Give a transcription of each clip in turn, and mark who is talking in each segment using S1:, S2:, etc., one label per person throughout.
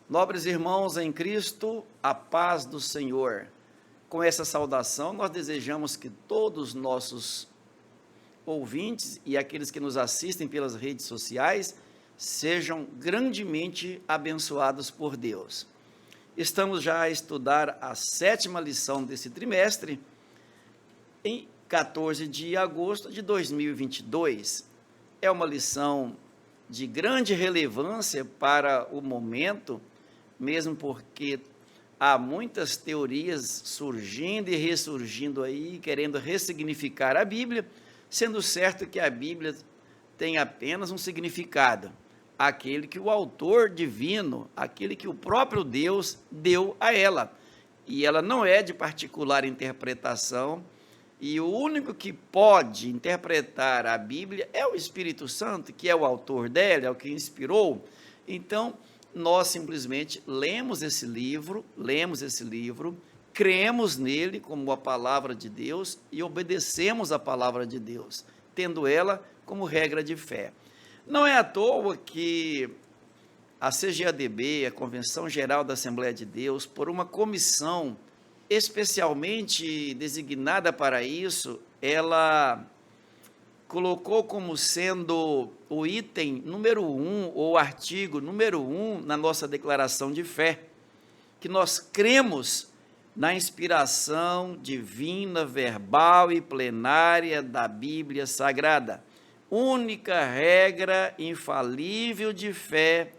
S1: Nobres irmãos em Cristo, a paz do Senhor. Com essa saudação, nós desejamos que todos os nossos ouvintes e aqueles que nos assistem pelas redes sociais sejam grandemente abençoados por Deus. Estamos já a estudar a 7ª lição desse trimestre, em 14 de agosto de 2022. É uma lição de grande relevância para o momento, mesmo porque há muitas teorias surgindo e ressurgindo aí, querendo ressignificar a Bíblia, sendo certo que a Bíblia tem apenas um significado, aquele que o autor divino, aquele que o próprio Deus deu a ela, e ela não é de particular interpretação, e o único que pode interpretar a Bíblia é o Espírito Santo, que é o autor dela, é o que inspirou. Então, nós simplesmente lemos esse livro, cremos nele como a palavra de Deus e obedecemos a palavra de Deus, tendo ela como regra de fé. Não é à toa que a CGADB, a Convenção Geral da Assembleia de Deus, por uma comissão especialmente designada para isso, ela colocou como sendo o item número 1, ou artigo número 1 na nossa declaração de fé, que nós cremos na inspiração divina, verbal e plenária da Bíblia Sagrada, única regra infalível de fé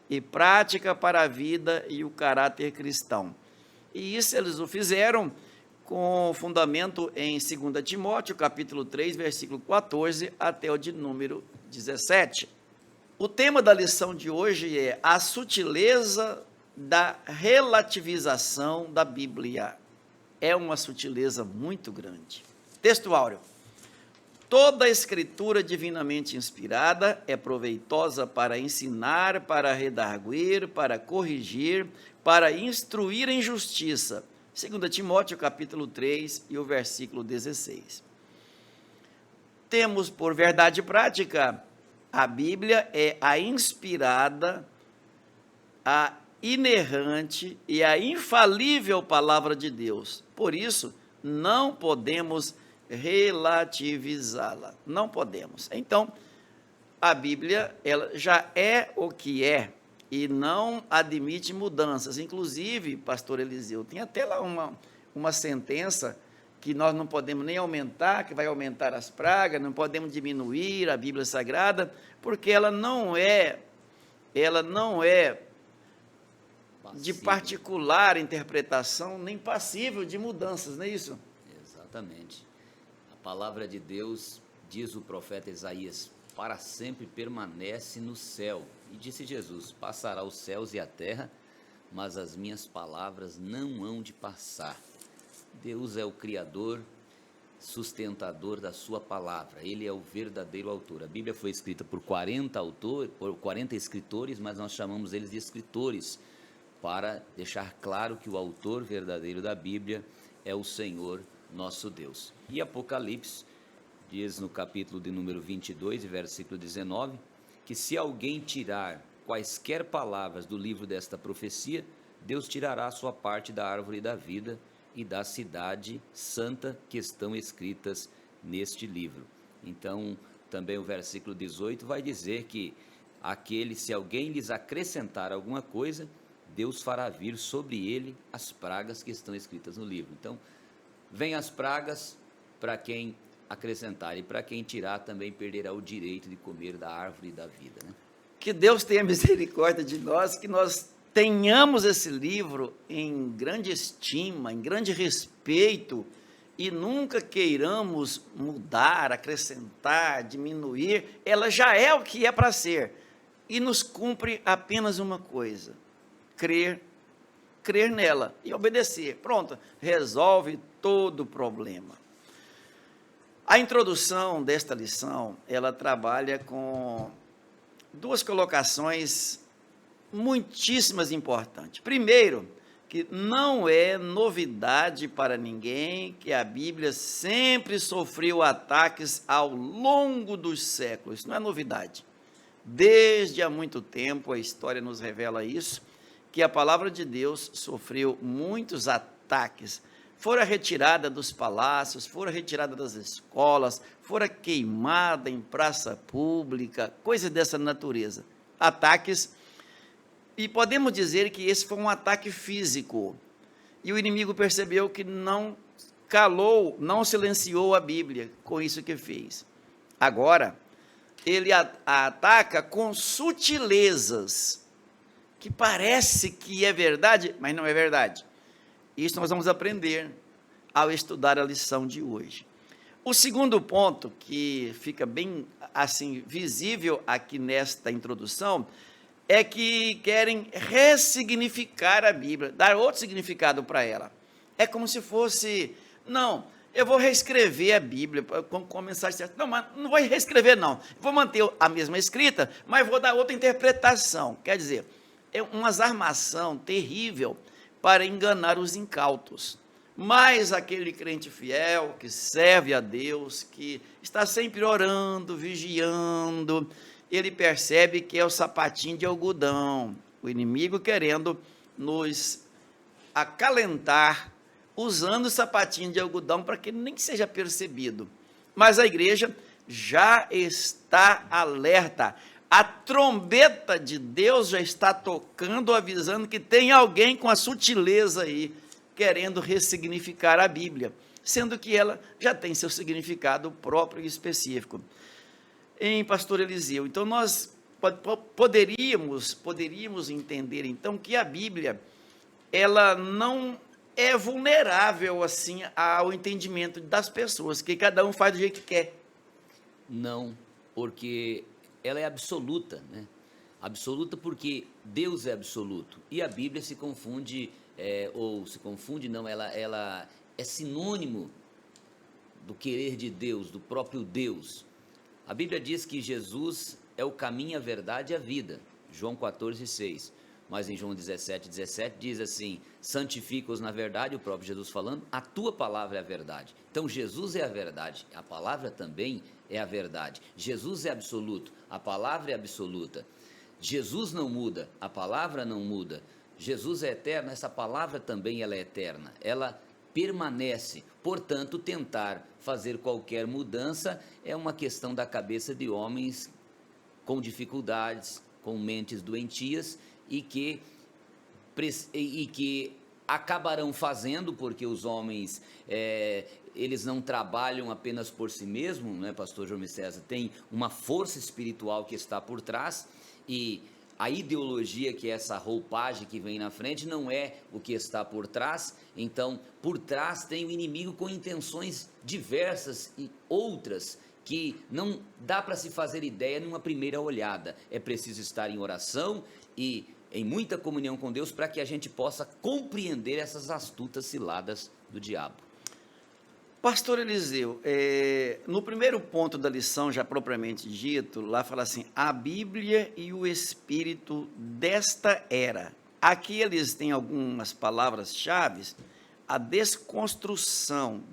S1: e prática para a vida e o caráter cristão. E isso eles o fizeram com fundamento em 2 Timóteo, capítulo 3, versículo 14, até o de número 17. O tema da lição de hoje é a sutileza da relativização da Bíblia. É uma sutileza muito grande. Texto áureo. Toda a escritura divinamente inspirada é proveitosa para ensinar, para redarguir, para corrigir, para instruir em justiça. 2 Timóteo, capítulo 3, e o versículo 16. Temos por verdade prática, a Bíblia é a inspirada, a inerrante e a infalível palavra de Deus. Por isso, não podemos relativizá-la. Não podemos. Então, a Bíblia ela já é o que é e não admite mudanças. Inclusive, pastor Eliseu, tem até lá uma sentença que nós não podemos nem aumentar, que vai aumentar as pragas, não podemos diminuir a Bíblia Sagrada, porque ela não é de particular interpretação, nem passível de mudanças, não é isso?
S2: Exatamente. A palavra de Deus, diz o profeta Isaías, para sempre permanece no céu. E disse Jesus, passará os céus e a terra, mas as minhas palavras não hão de passar. Deus é o Criador, sustentador da sua palavra. Ele é o verdadeiro autor. A Bíblia foi escrita por 40 escritores, mas nós chamamos eles de escritores, para deixar claro que o autor verdadeiro da Bíblia é o Senhor nosso Deus. E Apocalipse diz no capítulo de número 22, versículo 19, que se alguém tirar quaisquer palavras do livro desta profecia, Deus tirará a sua parte da árvore da vida e da cidade santa que estão escritas neste livro. Então, também o versículo 18 vai dizer que se alguém lhes acrescentar alguma coisa, Deus fará vir sobre ele as pragas que estão escritas no livro. Então, vem as pragas para quem acrescentar, e para quem tirar também perderá o direito de comer da árvore da vida, né?
S1: Que Deus tenha misericórdia de nós, que nós tenhamos esse livro em grande estima, em grande respeito, e nunca queiramos mudar, acrescentar, diminuir. Ela já é o que é para ser, e nos cumpre apenas uma coisa: crer nela e obedecer. Pronto, resolve todo o problema. A introdução desta lição, ela trabalha com duas colocações muitíssimas importantes. Primeiro, que não é novidade para ninguém que a Bíblia sempre sofreu ataques ao longo dos séculos. Isso não é novidade. Desde há muito tempo, a história nos revela isso, que a palavra de Deus sofreu muitos ataques. Fora retirada dos palácios, fora retirada das escolas, fora queimada em praça pública, coisas dessa natureza. Ataques, e podemos dizer que esse foi um ataque físico. E o inimigo percebeu que não calou, não silenciou a Bíblia com isso que fez. Agora, ele a ataca com sutilezas, que parece que é verdade, mas não é verdade. Isso nós vamos aprender ao estudar a lição de hoje. O segundo ponto, que fica bem assim visível aqui nesta introdução, é que querem ressignificar a Bíblia, dar outro significado para ela. É como se fosse, não, eu vou reescrever a Bíblia com mensagem certa. Não, mas não vou reescrever, não. Vou manter a mesma escrita, mas vou dar outra interpretação. Quer dizer, é uma armação terrível para enganar os incautos. Mas aquele crente fiel, que serve a Deus, que está sempre orando, vigiando, ele percebe que é o sapatinho de algodão, o inimigo querendo nos acalentar, usando o sapatinho de algodão para que nem seja percebido. Mas a igreja já está alerta. A trombeta de Deus já está tocando, avisando que tem alguém com a sutileza aí, querendo ressignificar a Bíblia, sendo que ela já tem seu significado próprio e específico. Em Pastor Eliseu, então nós poderíamos entender então que a Bíblia, ela não é vulnerável assim ao entendimento das pessoas, que cada um faz do jeito que quer.
S2: Não, porque ela é absoluta, né? Absoluta porque Deus é absoluto, e a Bíblia se confunde, ela é sinônimo do querer de Deus, do próprio Deus. A Bíblia diz que Jesus é o caminho, a verdade e a vida, João 14,6. Mas em João 17,17 diz assim: santifica-os na verdade, o próprio Jesus falando, a tua palavra é a verdade. Então Jesus é a verdade, a palavra também é a verdade. Jesus é absoluto, a palavra é absoluta. Jesus não muda, a palavra não muda. Jesus é eterno, essa palavra também ela é eterna, ela permanece. Portanto, tentar fazer qualquer mudança é uma questão da cabeça de homens com dificuldades, com mentes doentias, e que acabarão fazendo, porque os homens, eles não trabalham apenas por si mesmos, né, pastor João César? Tem uma força espiritual que está por trás, e a ideologia, que é essa roupagem que vem na frente, não é o que está por trás. Então, por trás tem o inimigo com intenções diversas e outras que não dá para se fazer ideia numa primeira olhada. É preciso estar em oração e em muita comunhão com Deus para que a gente possa compreender essas astutas ciladas do diabo.
S1: Pastor Eliseu, no primeiro ponto da lição, já propriamente dito, lá fala assim: a Bíblia e o Espírito desta era. Aqui eles têm algumas palavras-chave: a desconstrução.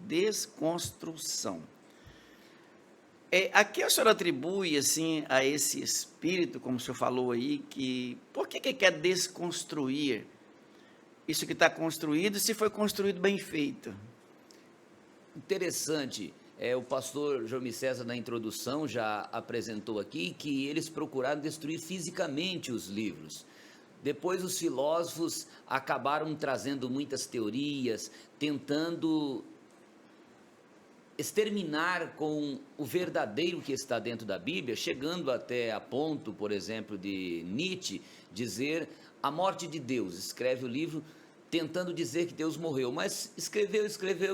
S1: Aqui a senhora atribui assim a esse Espírito, como o senhor falou aí, que por que quer desconstruir isso que está construído, se foi construído bem feito?
S2: Interessante, o pastor João César na introdução já apresentou aqui que eles procuraram destruir fisicamente os livros. Depois os filósofos acabaram trazendo muitas teorias, tentando exterminar com o verdadeiro que está dentro da Bíblia, chegando até a ponto, por exemplo, de Nietzsche dizer a morte de Deus. Escreve o livro tentando dizer que Deus morreu, mas escreveu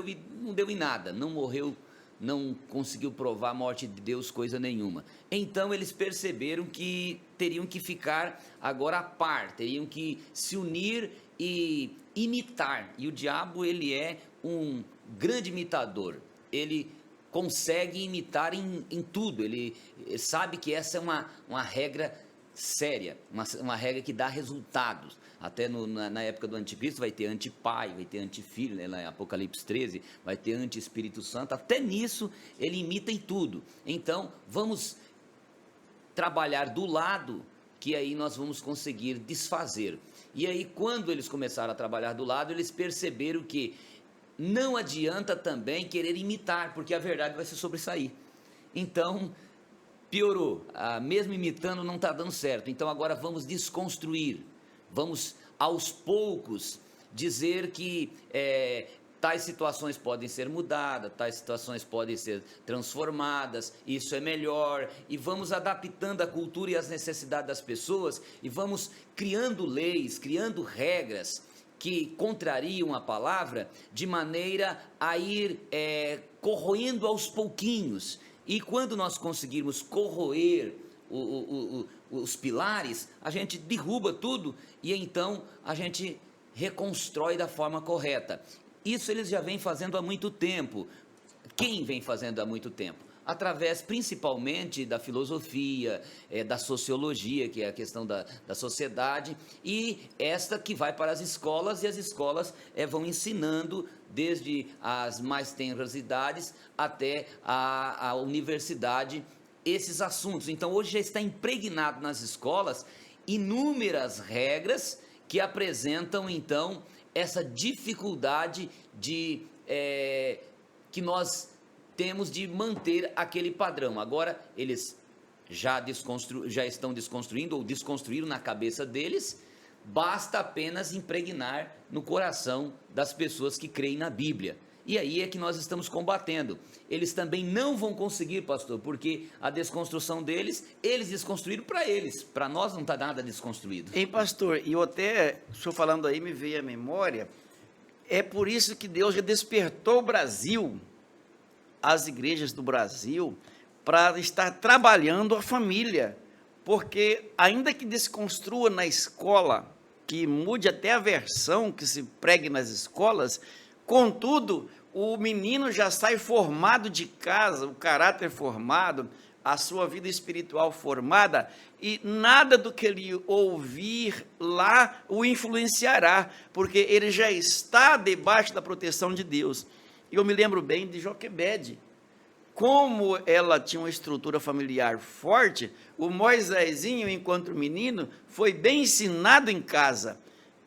S2: e não deu em nada, não morreu, não conseguiu provar a morte de Deus coisa nenhuma. Então eles perceberam que teriam que ficar agora à parte, teriam que se unir e imitar, e o diabo, ele é um grande imitador, ele consegue imitar em tudo, ele sabe que essa é uma regra séria, uma regra que dá resultados. Até na época do anticristo vai ter antipai, vai ter antifilho, né, lá em Apocalipse 13, vai ter anti-Espírito Santo, até nisso ele imita em tudo. Então, vamos trabalhar do lado que aí nós vamos conseguir desfazer. E aí, quando eles começaram a trabalhar do lado, eles perceberam que não adianta também querer imitar, porque a verdade vai se sobressair. Então, piorou. Mesmo imitando não está dando certo. Então, agora vamos desconstruir. Vamos, aos poucos, dizer que tais situações podem ser mudadas, tais situações podem ser transformadas, isso é melhor, e vamos adaptando a cultura e as necessidades das pessoas, e vamos criando leis, criando regras que contrariam a palavra, de maneira a ir corroendo aos pouquinhos. E quando nós conseguirmos corroer os pilares, a gente derruba tudo, e então a gente reconstrói da forma correta. Isso eles já vêm fazendo há muito tempo. Quem vem fazendo há muito tempo? Através principalmente da filosofia, da sociologia, que é a questão da sociedade, e esta que vai para as escolas, e as escolas vão ensinando desde as mais tenras idades até a universidade esses assuntos. Então hoje já está impregnado nas escolas inúmeras regras que apresentam então essa dificuldade que nós temos de manter aquele padrão. Agora, eles já estão desconstruindo, ou desconstruíram na cabeça deles, basta apenas impregnar no coração das pessoas que creem na Bíblia. E aí é que nós estamos combatendo. Eles também não vão conseguir, pastor, porque a desconstrução deles, eles desconstruíram para eles. Para nós não está nada desconstruído.
S1: Ei, pastor, e eu até, o senhor falando aí, me veio à memória, é por isso que Deus já despertou o Brasil, as igrejas do Brasil, para estar trabalhando a família. Porque, ainda que desconstrua na escola, que mude até a versão que se pregue nas escolas, contudo, o menino já sai formado de casa, o caráter formado, a sua vida espiritual formada, e nada do que ele ouvir lá o influenciará, porque ele já está debaixo da proteção de Deus. E eu me lembro bem de Joquebede, como ela tinha uma estrutura familiar forte, o Moisésinho, enquanto menino, foi bem ensinado em casa.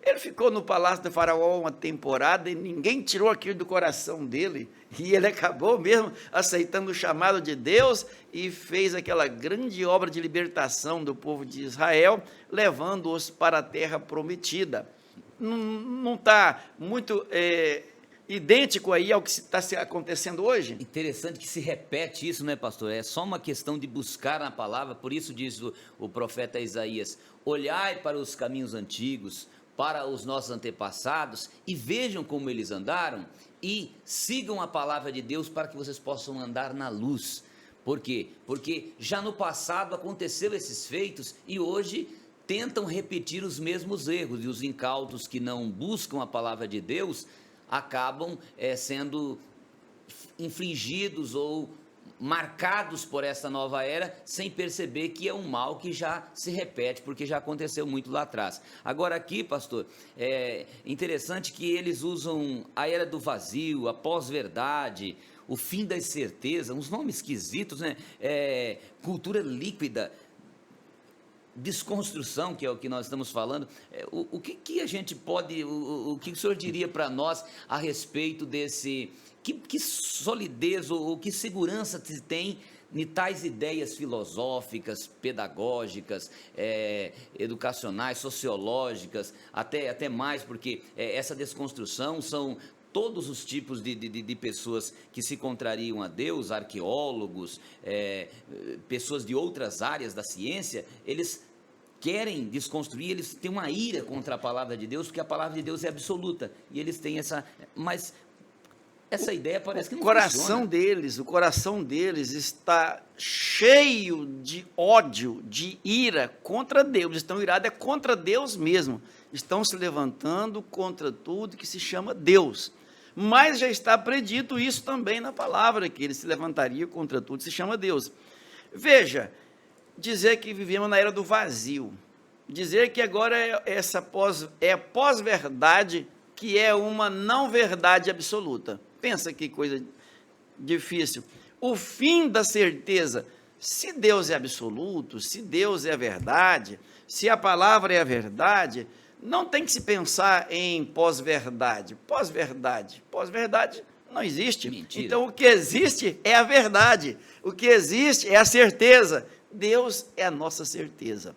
S1: Ele ficou no palácio do faraó uma temporada e ninguém tirou aquilo do coração dele. E ele acabou mesmo aceitando o chamado de Deus e fez aquela grande obra de libertação do povo de Israel, levando-os para a terra prometida. Não está muito idêntico aí ao que está acontecendo hoje?
S2: Interessante que se repete isso, né, pastor? É só uma questão de buscar na palavra, por isso diz o profeta Isaías: olhai para os caminhos antigos, para os nossos antepassados, e vejam como eles andaram, e sigam a palavra de Deus para que vocês possam andar na luz. Por quê? Porque já no passado aconteceram esses feitos, e hoje tentam repetir os mesmos erros, e os incautos que não buscam a palavra de Deus acabam sendo infligidos ou marcados por essa nova era, sem perceber que é um mal que já se repete, porque já aconteceu muito lá atrás. Agora aqui, pastor, é interessante que eles usam a era do vazio, a pós-verdade, o fim das certezas, uns nomes esquisitos, né? Cultura líquida, desconstrução, que é o que nós estamos falando. O que a gente pode, o que o senhor diria para nós a respeito desse, que solidez ou que segurança se tem em tais ideias filosóficas, pedagógicas, educacionais, sociológicas, até mais, porque essa desconstrução são todos os tipos de pessoas que se contrariam a Deus, arqueólogos, pessoas de outras áreas da ciência, eles querem desconstruir, eles têm uma ira contra a palavra de Deus, porque a palavra de Deus é absoluta, e eles têm mas essa ideia parece que não funciona.
S1: O coração deles está cheio de ódio, de ira contra Deus, estão irados contra Deus mesmo, estão se levantando contra tudo que se chama Deus. Mas já está predito isso também na palavra, que ele se levantaria contra tudo que se chama Deus. Veja, dizer que vivemos na era do vazio, dizer que agora é pós-verdade, que é uma não verdade absoluta. Pensa que coisa difícil. O fim da certeza, se Deus é absoluto, se Deus é a verdade, se a palavra é a verdade, Não tem que se pensar em pós-verdade. Pós-verdade não existe.
S2: Mentira.
S1: Então, o que existe é a verdade. O que existe é a certeza. Deus é a nossa certeza.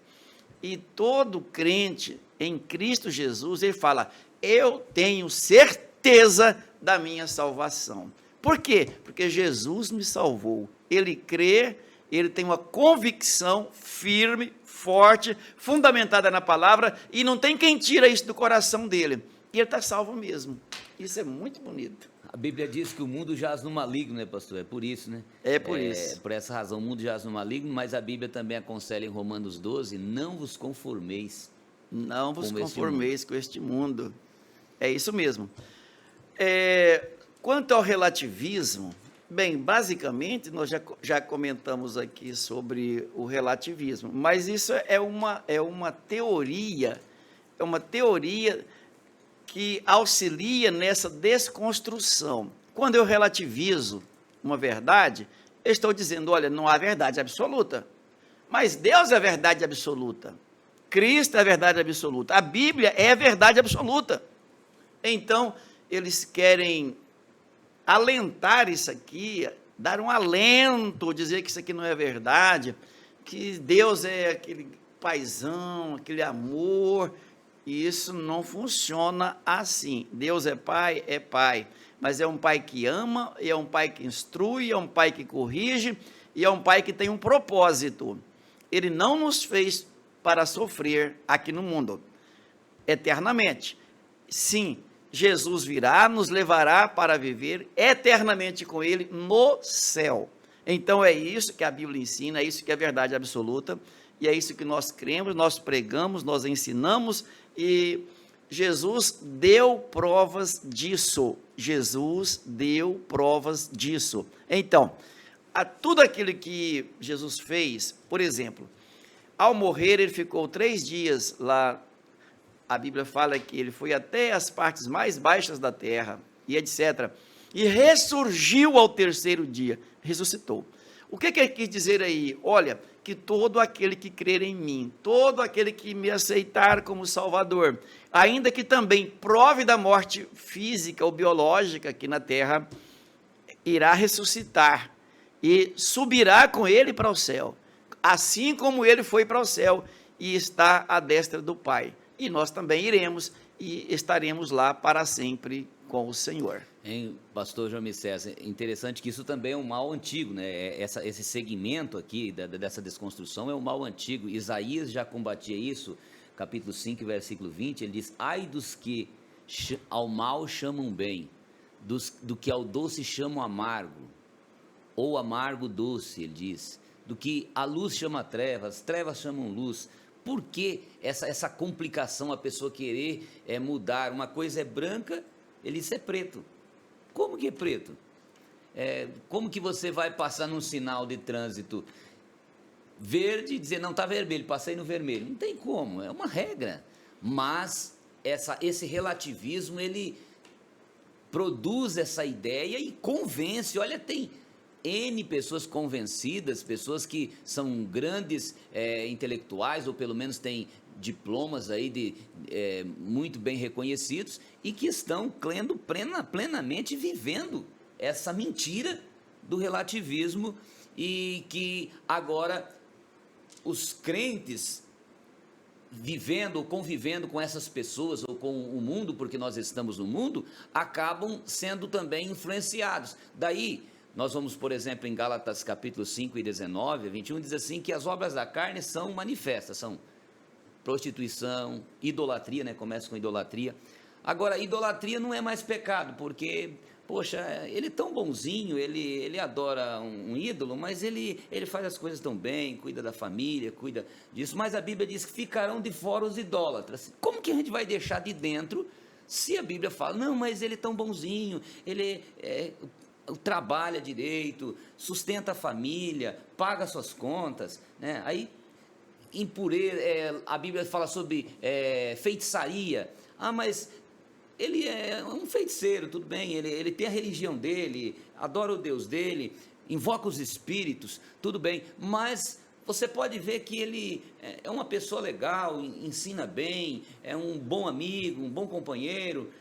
S1: E todo crente em Cristo Jesus, ele fala, eu tenho certeza da minha salvação. Por quê? Porque Jesus me salvou. Ele crê, ele tem uma convicção firme, forte, fundamentada na palavra, e não tem quem tira isso do coração dele. E ele está salvo mesmo. Isso é muito bonito.
S2: A Bíblia diz que o mundo jaz no maligno, né, pastor? É por isso, né?
S1: É por isso.
S2: Por essa razão, o mundo jaz no maligno, mas a Bíblia também aconselha em Romanos 12, não vos conformeis.
S1: Não vos
S2: com este
S1: conformeis com este mundo. É isso mesmo. Quanto ao relativismo, bem, basicamente, nós já comentamos aqui sobre o relativismo, mas isso é uma teoria que auxilia nessa desconstrução. Quando eu relativizo uma verdade, eu estou dizendo, olha, não há verdade absoluta, mas Deus é a verdade absoluta, Cristo é a verdade absoluta, a Bíblia é a verdade absoluta. Então, eles querem alentar isso aqui, dar um alento, dizer que isso aqui não é verdade, que Deus é aquele paizão, aquele amor. E isso não funciona assim. Deus é pai, mas é um pai que ama, e é um pai que instrui, é um pai que corrige, e é um pai que tem um propósito. Ele não nos fez para sofrer aqui no mundo, eternamente. Sim, Jesus virá, nos levará para viver eternamente com ele no céu. Então é isso que a Bíblia ensina, é isso que é verdade absoluta, e é isso que nós cremos, nós pregamos, nós ensinamos, e Jesus deu provas disso. Jesus deu provas disso. Então, tudo aquilo que Jesus fez, por exemplo, ao morrer, ele ficou 3 dias lá. A Bíblia fala que ele foi até as partes mais baixas da terra, e etc. E ressurgiu ao 3º dia, ressuscitou. O que ele quis dizer aí? Olha, que todo aquele que crer em mim, todo aquele que me aceitar como Salvador, ainda que também prove da morte física ou biológica aqui na terra, irá ressuscitar e subirá com ele para o céu, assim como ele foi para o céu e está à destra do Pai. E nós também iremos e estaremos lá para sempre com o Senhor.
S2: Pastor João César, interessante que isso também é um mal antigo, né? Esse segmento aqui dessa desconstrução é um mal antigo. Isaías já combatia isso, capítulo 5, versículo 20, ele diz, ai dos que ao mal chamam bem, do que ao doce chamam amargo, ou amargo doce, ele diz, do que a luz chama trevas, trevas chamam luz. Por que essa complicação, a pessoa querer mudar? Uma coisa é branca, ele diz é preto. Como que é preto? Como que você vai passar num sinal de trânsito verde e dizer, não, está vermelho, passei no vermelho? Não tem como, é uma regra. Mas esse relativismo, ele produz essa ideia e convence. Olha, tem N pessoas convencidas, pessoas que são grandes intelectuais, ou pelo menos têm diplomas aí muito bem reconhecidos, e que estão crendo plenamente, vivendo essa mentira do relativismo, e que agora os crentes, vivendo ou convivendo com essas pessoas, ou com o mundo, porque nós estamos no mundo, acabam sendo também influenciados. Daí, nós vamos, por exemplo, em Gálatas capítulo 5 e 19, 21, diz assim, que as obras da carne são manifestas, são prostituição, idolatria, né? Começa com idolatria. Agora, idolatria não é mais pecado, porque, poxa, ele é tão bonzinho, ele adora um ídolo, mas ele faz as coisas tão bem, cuida da família, cuida disso, mas a Bíblia diz que ficarão de fora os idólatras. Como que a gente vai deixar de dentro, se a Bíblia fala, não, mas ele é tão bonzinho, ele trabalha direito, sustenta a família, paga suas contas, né? Aí, impureza, a Bíblia fala sobre feitiçaria. Mas ele é um feiticeiro, tudo bem, ele tem a religião dele, adora o Deus dele, invoca os espíritos, tudo bem, mas você pode ver que ele é uma pessoa legal, ensina bem, é um bom amigo, um bom companheiro.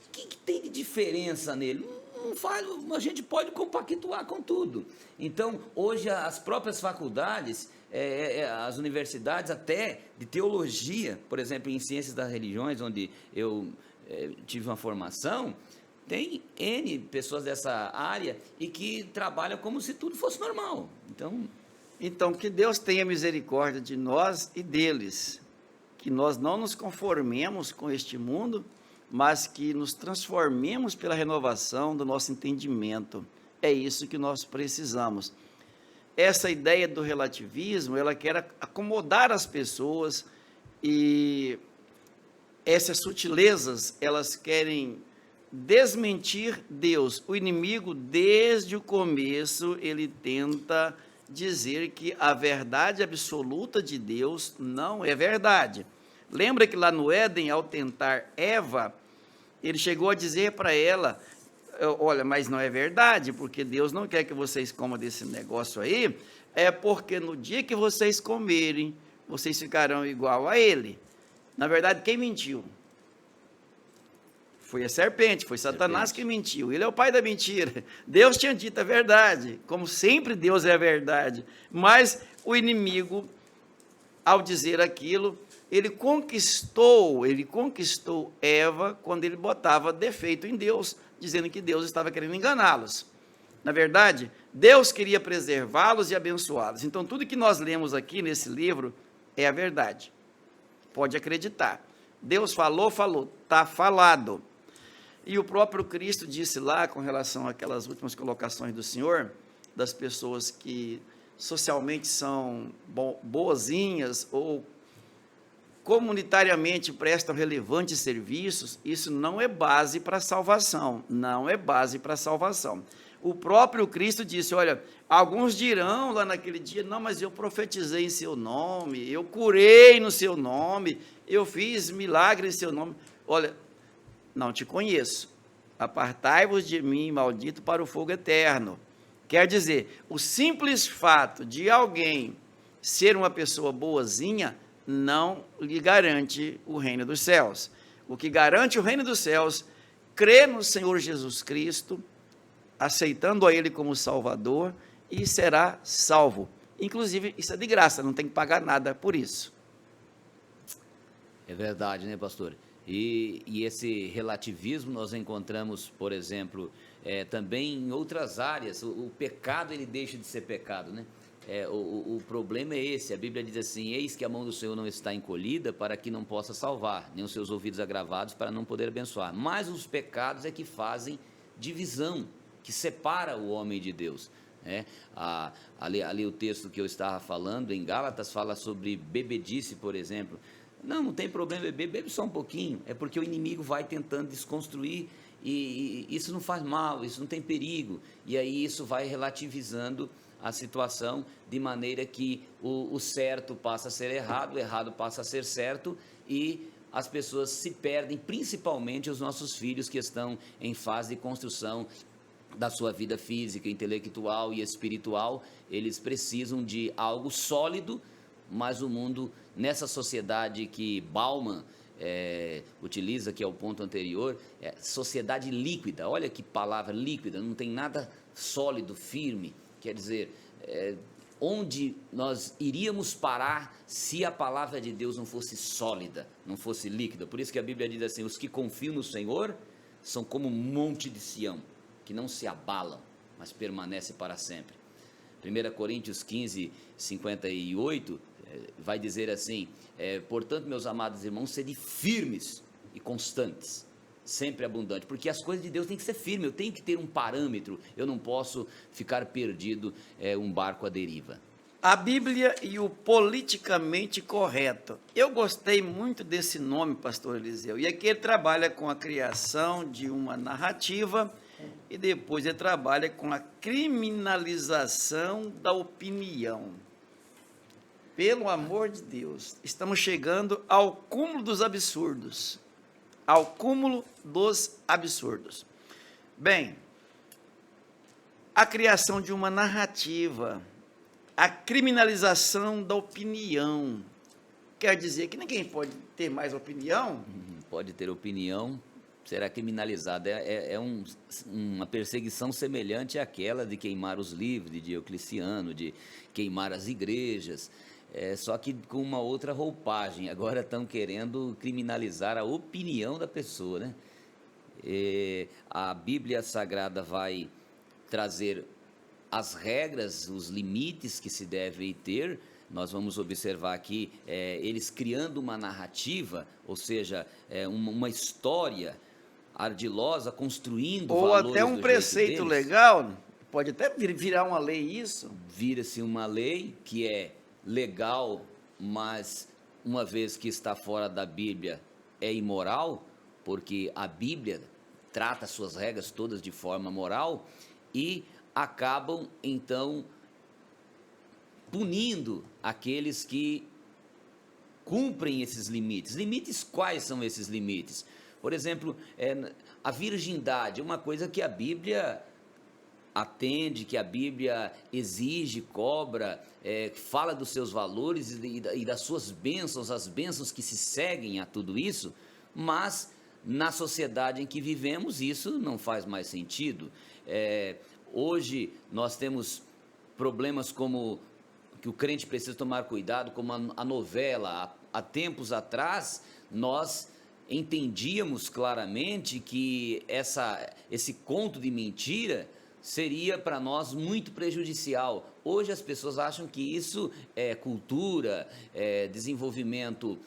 S2: O que tem de diferença nele? Não faz, a gente pode compactuar com tudo. Então, hoje, as próprias faculdades, as universidades até de teologia, por exemplo, em ciências das religiões, onde eu tive uma formação, tem N pessoas dessa área e que trabalham como se tudo fosse normal.
S1: Então, que Deus tenha misericórdia de nós e deles, que nós não nos conformemos com este mundo, mas que nos transformemos pela renovação do nosso entendimento. É isso que nós precisamos. Essa ideia do relativismo, ela quer acomodar as pessoas e essas sutilezas, elas querem desmentir Deus. O inimigo, desde o começo, ele tenta dizer que a verdade absoluta de Deus não é verdade. Lembra que lá no Éden, ao tentar Eva, ele chegou a dizer para ela, olha, mas não é verdade, porque Deus não quer que vocês comam desse negócio aí, é porque no dia que vocês comerem, vocês ficarão igual a ele. Na verdade, quem mentiu? Foi a serpente, foi Satanás que mentiu. Ele é o pai da mentira. Deus tinha dito a verdade, como sempre Deus é a verdade. Mas o inimigo, ao dizer aquilo, ele conquistou Eva quando ele botava defeito em Deus, dizendo que Deus estava querendo enganá-los. Na verdade, Deus queria preservá-los e abençoá-los. Então, tudo que nós lemos aqui nesse livro é a verdade. Pode acreditar. Deus falou, está falado. E o próprio Cristo disse lá, com relação àquelas últimas colocações do Senhor, das pessoas que socialmente são boazinhas ou comunitariamente prestam relevantes serviços, isso não é base para a salvação, não é base para a salvação. O próprio Cristo disse, olha, alguns dirão lá naquele dia, não, mas eu profetizei em seu nome, eu curei no seu nome, eu fiz milagre em seu nome. Olha, não te conheço, apartai-vos de mim, maldito, para o fogo eterno. Quer dizer, o simples fato de alguém ser uma pessoa boazinha não lhe garante o reino dos céus. O que garante o reino dos céus, crer no Senhor Jesus Cristo, aceitando a Ele como Salvador, e será salvo. Inclusive, isso é de graça, não tem que pagar nada por isso.
S2: É verdade, né, pastor? E esse relativismo nós encontramos, por exemplo, também em outras áreas. O pecado, ele deixa de ser pecado, né? O problema é esse, a Bíblia diz assim, eis que a mão do Senhor não está encolhida para que não possa salvar, nem os seus ouvidos agravados para não poder abençoar, mas os pecados é que fazem divisão, que separa o homem de Deus, né? Ali o texto que eu estava falando, em Gálatas, fala sobre bebedice, por exemplo. Não tem problema beber, bebe só um pouquinho, é porque o inimigo vai tentando desconstruir, e isso não faz mal, isso não tem perigo, e aí isso vai relativizando a situação, de maneira que o certo passa a ser errado, o errado passa a ser certo, e as pessoas se perdem, principalmente os nossos filhos que estão em fase de construção da sua vida física, intelectual e espiritual. Eles precisam de algo sólido, mas o mundo, nessa sociedade que Bauman utiliza, que é o ponto anterior, sociedade líquida. Olha que palavra, líquida, não tem nada sólido, firme. Quer dizer, onde nós iríamos parar se a palavra de Deus não fosse sólida, não fosse líquida? Por isso que a Bíblia diz assim, os que confiam no Senhor são como um monte de Sião, que não se abalam, mas permanece para sempre. 1 Coríntios 15, 58, vai dizer assim, portanto, meus amados irmãos, sede firmes e constantes, sempre abundante, porque as coisas de Deus têm que ser firmes, eu tenho que ter um parâmetro, eu não posso ficar perdido, um barco à deriva.
S1: A Bíblia e o politicamente correto. Eu gostei muito desse nome, pastor Eliseu, e aqui ele trabalha com a criação de uma narrativa, e depois ele trabalha com a criminalização da opinião. Pelo amor de Deus, estamos chegando ao cúmulo dos absurdos. Ao cúmulo dos absurdos. Bem, a criação de uma narrativa, a criminalização da opinião. Quer dizer que ninguém pode ter mais opinião?
S2: Pode ter opinião, será criminalizada. Uma perseguição semelhante àquela de queimar os livros de Diocleciano, de queimar as igrejas, só que com uma outra roupagem. Agora estão querendo criminalizar a opinião da pessoa, né? A Bíblia Sagrada vai trazer as regras, os limites que se deve ter. Nós vamos observar aqui, eles criando uma narrativa, ou seja, uma história ardilosa, construindo
S1: ou
S2: valores
S1: até um
S2: do
S1: preceito
S2: jeito deles.
S1: legal, pode até virar uma lei isso.
S2: Vira-se uma lei que é legal, mas uma vez que está fora da Bíblia, é imoral, porque a Bíblia trata suas regras todas de forma moral, e acabam, então, punindo aqueles que cumprem esses limites. Limites, quais são esses limites? Por exemplo, a virgindade é uma coisa que a Bíblia atende, que a Bíblia exige, cobra, fala dos seus valores e das suas bênçãos, as bênçãos que se seguem a tudo isso, mas na sociedade em que vivemos isso não faz mais sentido. Hoje nós temos problemas como que o crente precisa tomar cuidado, como a novela. Há tempos atrás nós entendíamos claramente que esse conto de mentira seria para nós muito prejudicial. Hoje as pessoas acham que isso é cultura, desenvolvimento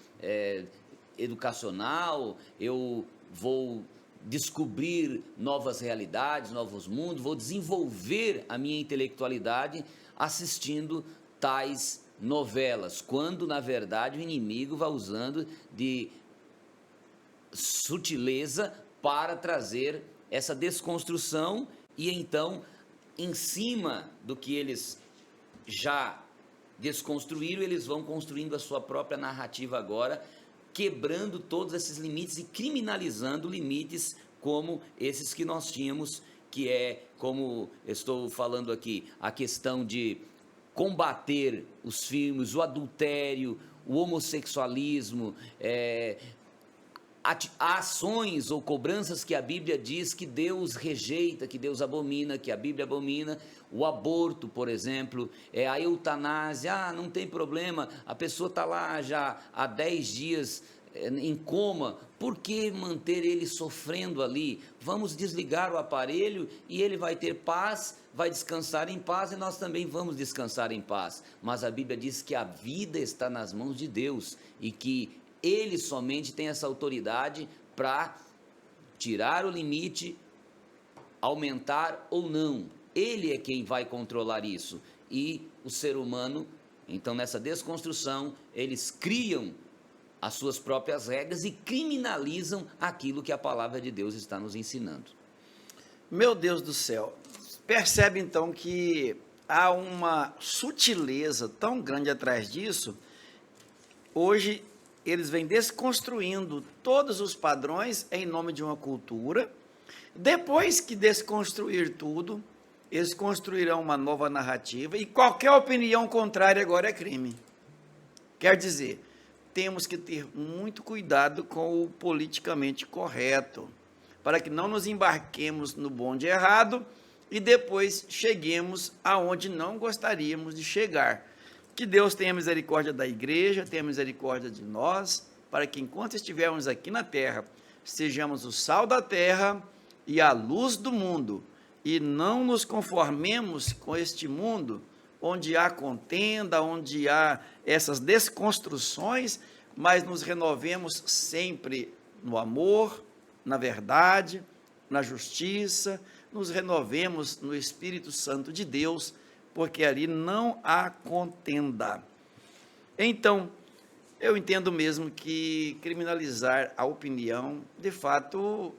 S2: educacional, eu vou descobrir novas realidades, novos mundos, vou desenvolver a minha intelectualidade assistindo tais novelas, quando na verdade o inimigo vai usando de sutileza para trazer essa desconstrução, e então, em cima do que eles já desconstruíram, eles vão construindo a sua própria narrativa agora, quebrando todos esses limites e criminalizando limites como esses que nós tínhamos, que como estou falando aqui, a questão de combater os filmes, o adultério, o homossexualismo, ações ou cobranças que a Bíblia diz que Deus rejeita, que Deus abomina, que a Bíblia abomina. O aborto, por exemplo, a eutanásia. Não tem problema, a pessoa está lá já há 10 dias em coma, por que manter ele sofrendo ali? Vamos desligar o aparelho e ele vai ter paz, vai descansar em paz, e nós também vamos descansar em paz. Mas a Bíblia diz que a vida está nas mãos de Deus e que Ele somente tem essa autoridade para tirar o limite, aumentar ou não. Ele é quem vai controlar isso. E o ser humano, então, nessa desconstrução, eles criam as suas próprias regras e criminalizam aquilo que a palavra de Deus está nos ensinando.
S1: Meu Deus do céu, percebe então que há uma sutileza tão grande atrás disso. Hoje eles vêm desconstruindo todos os padrões em nome de uma cultura. Depois que desconstruir tudo, eles construirão uma nova narrativa, e qualquer opinião contrária agora é crime. Quer dizer, temos que ter muito cuidado com o politicamente correto, para que não nos embarquemos no bonde errado e depois cheguemos aonde não gostaríamos de chegar. Que Deus tenha misericórdia da igreja, tenha misericórdia de nós, para que enquanto estivermos aqui na terra, sejamos o sal da terra e a luz do mundo, e não nos conformemos com este mundo, onde há contenda, onde há essas desconstruções, mas nos renovemos sempre no amor, na verdade, na justiça, nos renovemos no Espírito Santo de Deus, porque ali não há contenda. Então, eu entendo mesmo que criminalizar a opinião, de fato,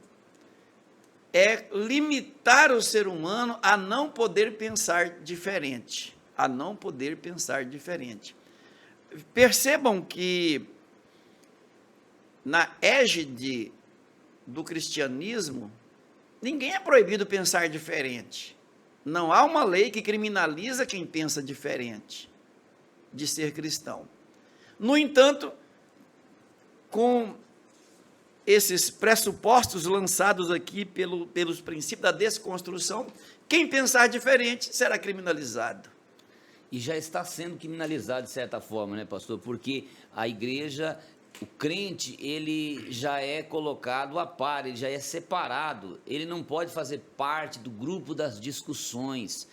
S1: é limitar o ser humano a não poder pensar diferente, a não poder pensar diferente. Percebam que na égide do cristianismo, ninguém é proibido pensar diferente. Não há uma lei que criminaliza quem pensa diferente de ser cristão. No entanto, com esses pressupostos lançados aqui pelos princípios da desconstrução, quem pensar diferente será criminalizado.
S2: E já está sendo criminalizado de certa forma, né, pastor? Porque a igreja, o crente, ele já é colocado à par, ele já é separado, ele não pode fazer parte do grupo das discussões,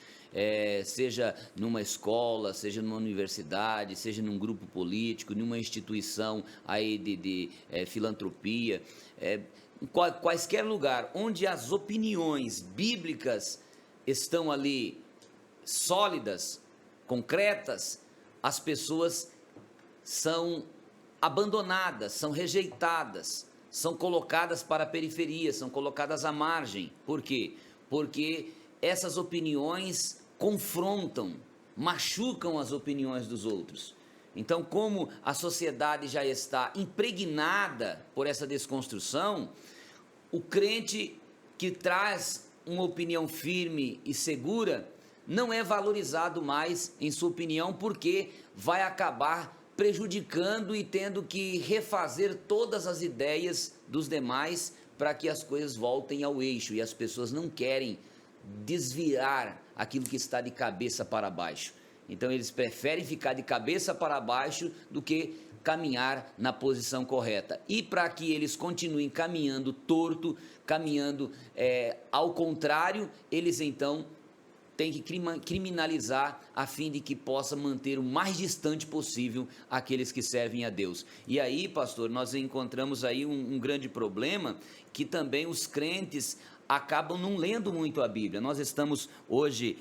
S2: seja numa escola, seja numa universidade, seja num grupo político, numa instituição aí de filantropia, em quaisquer lugar onde as opiniões bíblicas estão ali sólidas, concretas, as pessoas são abandonadas, são rejeitadas, são colocadas para a periferia, são colocadas à margem. Por quê? Porque essas opiniões confrontam, machucam as opiniões dos outros. Então, como a sociedade já está impregnada por essa desconstrução, o crente que traz uma opinião firme e segura não é valorizado mais em sua opinião, porque vai acabar prejudicando e tendo que refazer todas as ideias dos demais para que as coisas voltem ao eixo, e as pessoas não querem desviar aquilo que está de cabeça para baixo. Então eles preferem ficar de cabeça para baixo do que caminhar na posição correta. E para que eles continuem caminhando torto, caminhando ao contrário, eles então têm que criminalizar a fim de que possa manter o mais distante possível aqueles que servem a Deus. E aí, pastor, nós encontramos aí um grande problema, que também os crentes acabam não lendo muito a Bíblia. Nós estamos hoje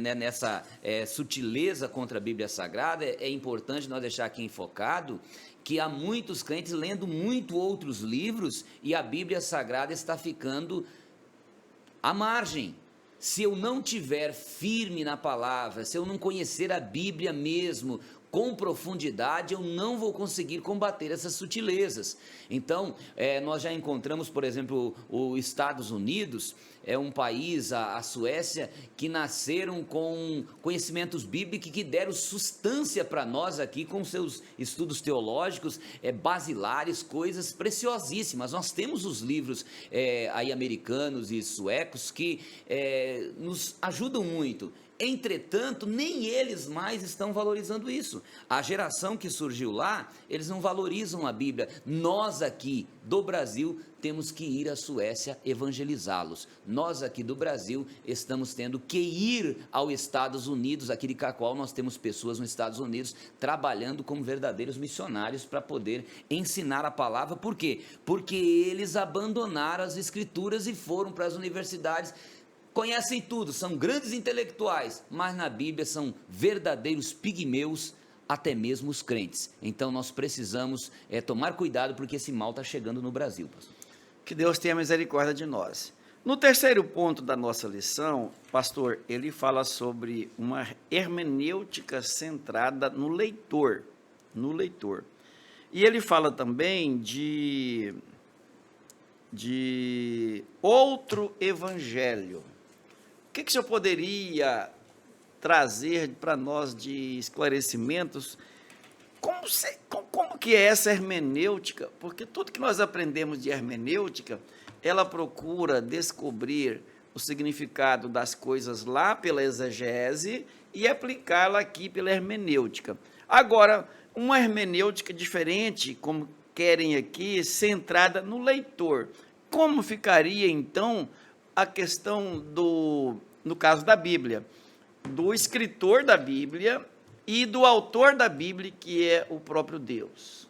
S2: nessa sutileza contra a Bíblia Sagrada. É importante nós deixar aqui enfocado que há muitos crentes lendo muito outros livros e a Bíblia Sagrada está ficando à margem. Se eu não tiver firme na palavra, se eu não conhecer a Bíblia mesmo com profundidade, eu não vou conseguir combater essas sutilezas. Então, nós já encontramos, por exemplo, os Estados Unidos, é um país, a Suécia, que nasceram com conhecimentos bíblicos que deram substância para nós aqui, com seus estudos teológicos, basilares, coisas preciosíssimas. Nós temos os livros aí americanos e suecos que nos ajudam muito. Entretanto, nem eles mais estão valorizando isso. A geração que surgiu lá, eles não valorizam a Bíblia. Nós aqui do Brasil temos que ir à Suécia evangelizá-los. Nós aqui do Brasil estamos tendo que ir aos Estados Unidos, aqui de Cacoal nós temos pessoas nos Estados Unidos trabalhando como verdadeiros missionários para poder ensinar a palavra. Por quê? Porque eles abandonaram as escrituras e foram para as universidades. Conhecem tudo, são grandes intelectuais, mas na Bíblia são verdadeiros pigmeus, até mesmo os crentes. Então nós precisamos tomar cuidado, porque esse mal está chegando no Brasil, pastor.
S1: Que Deus tenha misericórdia de nós. No terceiro ponto da nossa lição, pastor, ele fala sobre uma hermenêutica centrada no leitor, E ele fala também de outro evangelho. O que o senhor poderia trazer para nós de esclarecimentos? Como que é essa hermenêutica? Porque tudo que nós aprendemos de hermenêutica, ela procura descobrir o significado das coisas lá pela exegese e aplicá-la aqui pela hermenêutica. Agora, uma hermenêutica diferente, como querem aqui, centrada no leitor. Como ficaria, então, a questão no caso da Bíblia, do escritor da Bíblia e do autor da Bíblia, que é o próprio Deus?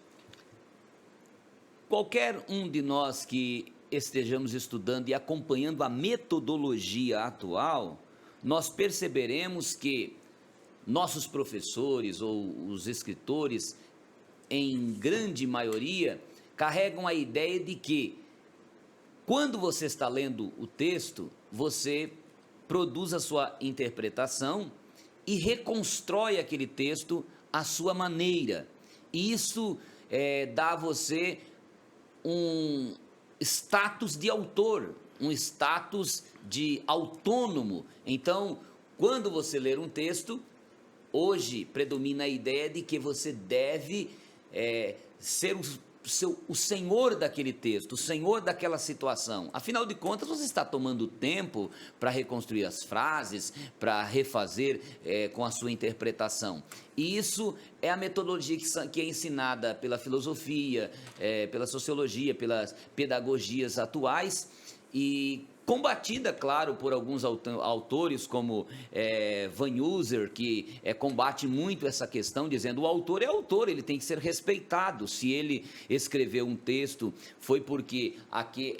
S2: Qualquer um de nós que estejamos estudando e acompanhando a metodologia atual, nós perceberemos que nossos professores ou os escritores, em grande maioria, carregam a ideia de que, quando você está lendo o texto, você produz a sua interpretação e reconstrói aquele texto à sua maneira. Isso dá a você um status de autor. um status de autônomo. Então, quando você ler um texto, hoje predomina a ideia de que você deve ser o senhor daquele texto, o senhor daquela situação. Afinal de contas, você está tomando tempo para reconstruir as frases, para refazer com a sua interpretação. E isso é a metodologia que é ensinada pela filosofia, pela sociologia, pelas pedagogias atuais, e combatida, claro, por alguns autores como Van Hooser, que combate muito essa questão, dizendo: o autor é autor, ele tem que ser respeitado. Se ele escreveu um texto, foi porque aqui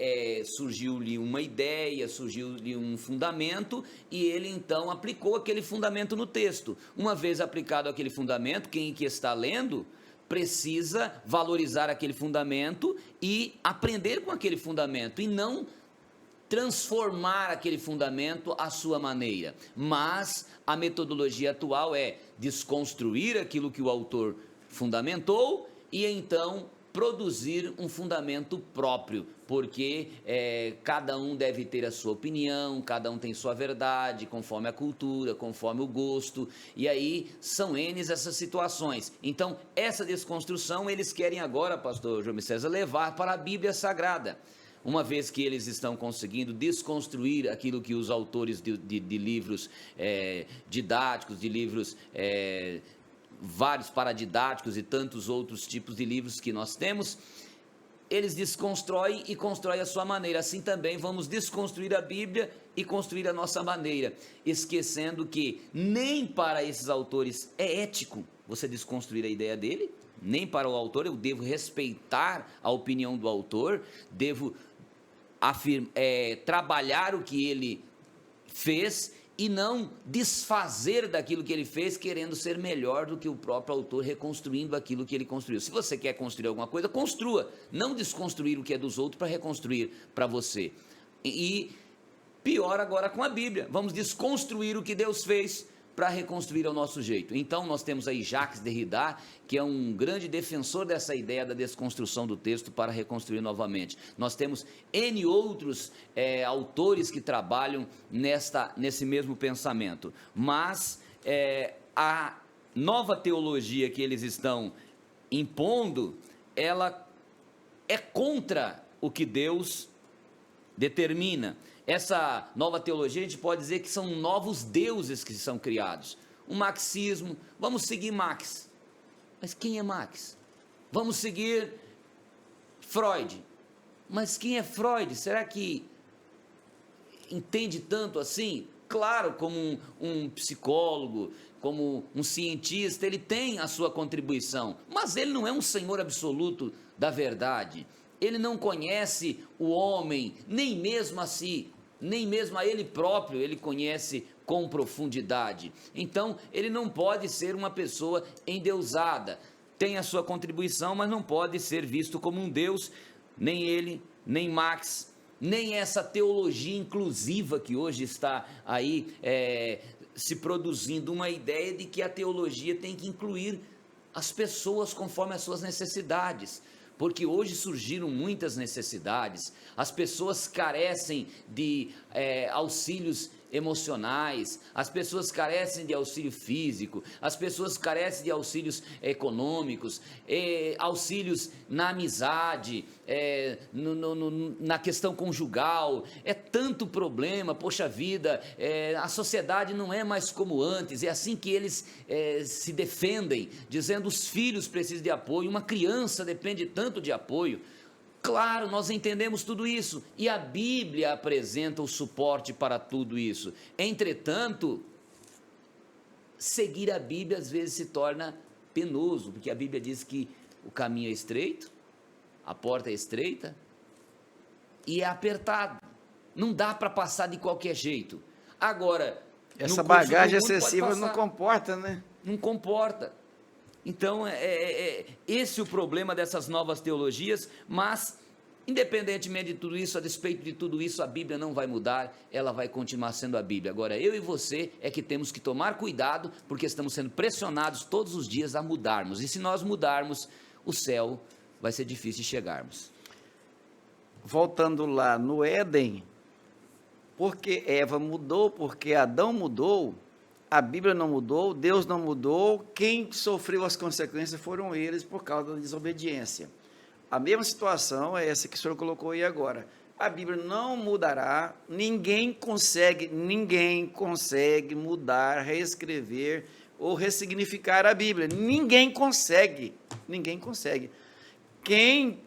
S2: surgiu-lhe uma ideia, surgiu-lhe um fundamento, e ele então aplicou aquele fundamento no texto. Uma vez aplicado aquele fundamento, quem que está lendo precisa valorizar aquele fundamento e aprender com aquele fundamento, e não transformar aquele fundamento à sua maneira. Mas a metodologia atual é desconstruir aquilo que o autor fundamentou e então produzir um fundamento próprio, porque cada um deve ter a sua opinião, cada um tem sua verdade, conforme a cultura, conforme o gosto, e aí são N essas situações. Então, essa desconstrução eles querem agora, pastor João César, levar para a Bíblia Sagrada. Uma vez que eles estão conseguindo desconstruir aquilo que os autores de livros didáticos, de livros vários paradidáticos e tantos outros tipos de livros que nós temos, eles desconstroem e constroem a sua maneira. Assim também vamos desconstruir a Bíblia e construir a nossa maneira, esquecendo que nem para esses autores é ético você desconstruir a ideia dele, nem para o autor. Eu devo respeitar a opinião do autor, devo trabalhar o que ele fez e não desfazer daquilo que ele fez, querendo ser melhor do que o próprio autor, reconstruindo aquilo que ele construiu. Se você quer construir alguma coisa, construa, não desconstruir o que é dos outros para reconstruir para você. E pior agora com a Bíblia, vamos desconstruir o que Deus fez para reconstruir ao nosso jeito. Então nós temos aí Jacques Derrida, que é um grande defensor dessa ideia da desconstrução do texto para reconstruir novamente. Nós temos N outros autores que trabalham nesse mesmo pensamento, mas a nova teologia que eles estão impondo, ela é contra o que Deus determina. Essa nova teologia, a gente pode dizer que são novos deuses que são criados. O marxismo, vamos seguir Marx. Mas quem é Marx? Vamos seguir Freud. Mas quem é Freud? Será que entende tanto assim? Claro, como um psicólogo, como um cientista, ele tem a sua contribuição, mas ele não é um senhor absoluto da verdade. Ele não conhece o homem, nem mesmo a si, nem mesmo a ele próprio ele conhece com profundidade. Então, ele não pode ser uma pessoa endeusada. Tem a sua contribuição, mas não pode ser visto como um deus, nem ele, nem Marx, nem essa teologia inclusiva que hoje está aí se produzindo, uma ideia de que a teologia tem que incluir as pessoas conforme as suas necessidades. Porque hoje surgiram muitas necessidades, as pessoas carecem de auxílios emocionais, as pessoas carecem de auxílio físico, as pessoas carecem de auxílios econômicos, auxílios na amizade, na questão conjugal. É tanto problema, poxa vida, a sociedade não é mais como antes. É assim que eles se defendem, dizendo: os filhos precisam de apoio, uma criança depende tanto de apoio. Claro, nós entendemos tudo isso, e a Bíblia apresenta o suporte para tudo isso. Entretanto, seguir a Bíblia às vezes se torna penoso, porque a Bíblia diz que o caminho é estreito, a porta é estreita e é apertado, não dá para passar de qualquer jeito. Agora,
S1: essa bagagem excessiva não comporta, né?
S2: Não comporta. Então, esse é o problema dessas novas teologias, mas, independentemente de tudo isso, a despeito de tudo isso, a Bíblia não vai mudar, ela vai continuar sendo a Bíblia. Agora, eu e você é que temos que tomar cuidado, porque estamos sendo pressionados todos os dias a mudarmos, e se nós mudarmos, o céu vai ser difícil de chegarmos.
S1: Voltando lá no Éden, porque Eva mudou, porque Adão mudou, a Bíblia não mudou, Deus não mudou, quem sofreu as consequências foram eles por causa da desobediência. A mesma situação é essa que o senhor colocou aí agora. A Bíblia não mudará, ninguém consegue mudar, reescrever ou ressignificar a Bíblia. Ninguém consegue. Quem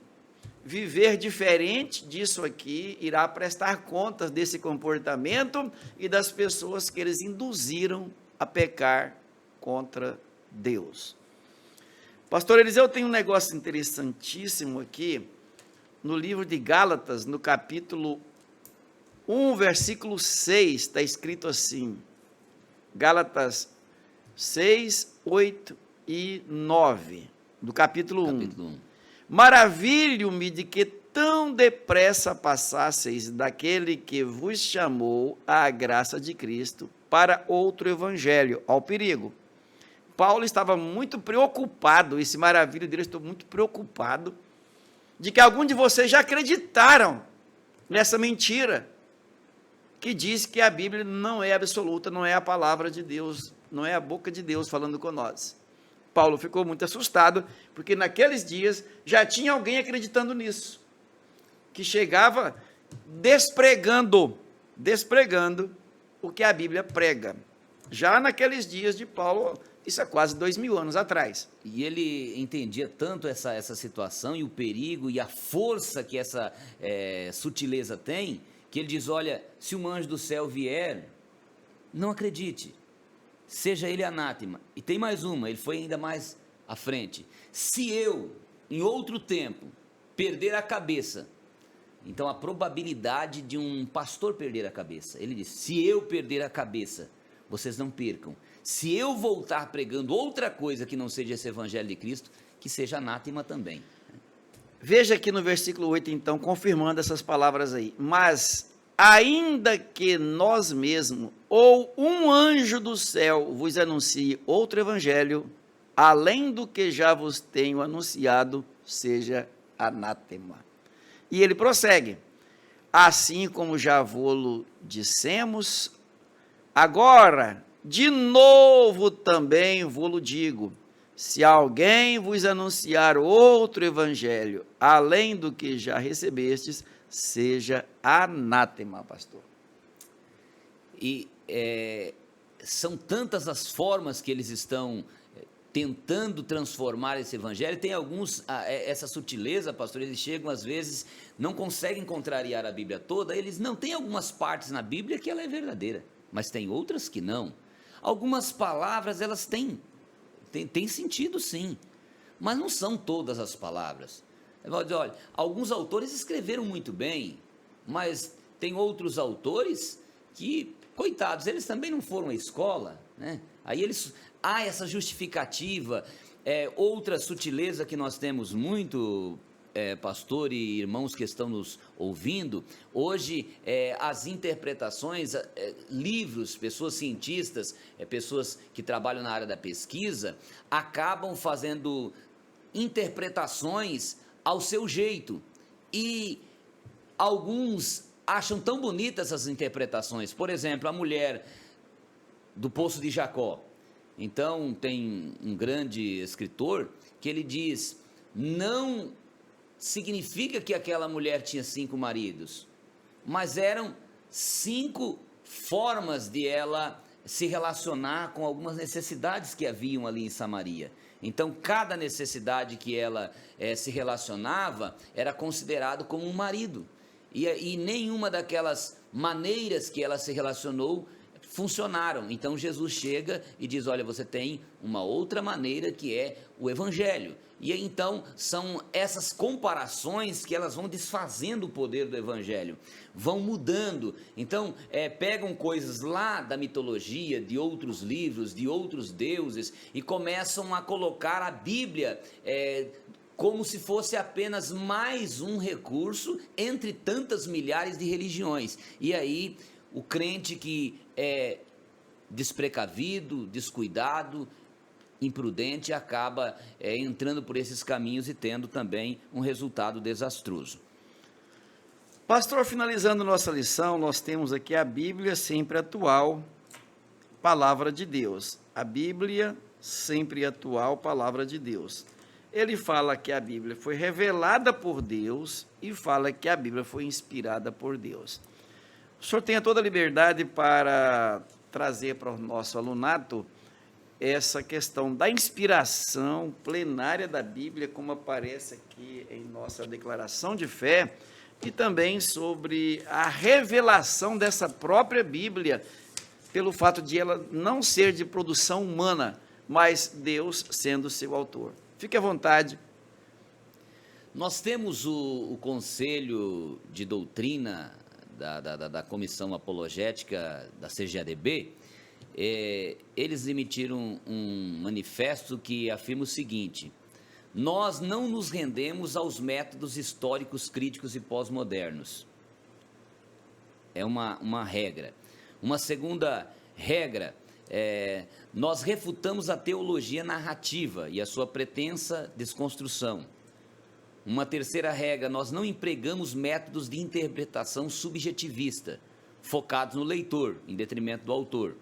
S1: viver diferente disso aqui irá prestar contas desse comportamento e das pessoas que eles induziram a pecar contra Deus. Pastor Eliseu, tem um negócio interessantíssimo aqui, no livro de Gálatas, no capítulo 1, versículo 6, está escrito assim, Gálatas 6, 8 e 9, do capítulo 1. Maravilho-me de que tão depressa passasseis daquele que vos chamou à graça de Cristo para outro evangelho, ao perigo. Paulo estava muito preocupado, esse maravilho dele, estou muito preocupado, de que alguns de vocês já acreditaram nessa mentira, que diz que a Bíblia não é absoluta, não é a palavra de Deus, não é a boca de Deus falando com nós. Paulo ficou muito assustado, porque naqueles dias já tinha alguém acreditando nisso, que chegava despregando o que a Bíblia prega. Já naqueles dias de Paulo, isso é quase 2000 anos atrás.
S2: E ele entendia tanto essa situação e o perigo e a força que essa sutileza tem, que ele diz, olha, se um anjo do céu vier, não acredite, seja ele anátema. E tem mais uma, ele foi ainda mais à frente. Se eu, em outro tempo, perder a cabeça, então a probabilidade de um pastor perder a cabeça, ele diz, se eu perder a cabeça, vocês não percam. Se eu voltar pregando outra coisa que não seja esse evangelho de Cristo, que seja anátema também.
S1: Veja aqui no versículo 8, então, confirmando essas palavras aí. Mas, ainda que nós mesmos, ou um anjo do céu vos anuncie outro evangelho, além do que já vos tenho anunciado, seja anátema. E ele prossegue. Assim como já vô-lo dissemos, agora, de novo também vô-lo digo, se alguém vos anunciar outro evangelho, além do que já recebestes, seja anátema, pastor.
S2: E são tantas as formas que eles estão tentando transformar esse evangelho, tem alguns, essa sutileza, pastor, eles chegam às vezes, não conseguem contrariar a Bíblia toda, eles não, tem algumas partes na Bíblia que ela é verdadeira, mas tem outras que não. Algumas palavras, elas têm sentido sim, mas não são todas as palavras. Olha, alguns autores escreveram muito bem, mas tem outros autores que, coitados, eles também não foram à escola, né? Aí há essa justificativa, outra sutileza que nós temos muito, pastor e irmãos que estão nos ouvindo, hoje as interpretações, livros, pessoas cientistas, pessoas que trabalham na área da pesquisa, acabam fazendo interpretações ao seu jeito, e alguns acham tão bonitas essas interpretações. Por exemplo, a mulher do Poço de Jacó. Então, tem um grande escritor que ele diz, não significa que aquela mulher tinha 5 maridos, mas eram 5 formas de ela se relacionar com algumas necessidades que haviam ali em Samaria. Então, cada necessidade que ela se relacionava era considerado como um marido, e nenhuma daquelas maneiras que ela se relacionou funcionaram. Então Jesus chega e diz, olha, você tem uma outra maneira que é o evangelho. E então são essas comparações que elas vão desfazendo o poder do evangelho, vão mudando. Então pegam coisas lá da mitologia, de outros livros, de outros deuses, e começam a colocar a Bíblia como se fosse apenas mais um recurso entre tantas milhares de religiões. E aí o crente que é desprecavido, descuidado, imprudente, acaba entrando por esses caminhos e tendo também um resultado desastroso.
S1: Pastor, finalizando nossa lição, nós temos aqui a Bíblia sempre atual, palavra de Deus. A Bíblia sempre atual, palavra de Deus. Ele fala que a Bíblia foi revelada por Deus e fala que a Bíblia foi inspirada por Deus. O senhor tem toda a liberdade para trazer para o nosso alunato essa questão da inspiração plenária da Bíblia, como aparece aqui em nossa declaração de fé, e também sobre a revelação dessa própria Bíblia, pelo fato de ela não ser de produção humana, mas Deus sendo seu autor. Fique à vontade.
S2: Nós temos o Conselho de Doutrina da Comissão Apologética da CGADB. Eles emitiram um manifesto que afirma o seguinte: nós não nos rendemos aos métodos históricos, críticos e pós-modernos. É uma regra. Uma segunda regra, nós refutamos a teologia narrativa e a sua pretensa desconstrução. Uma terceira regra, nós não empregamos métodos de interpretação subjetivista, focados no leitor, em detrimento do autor.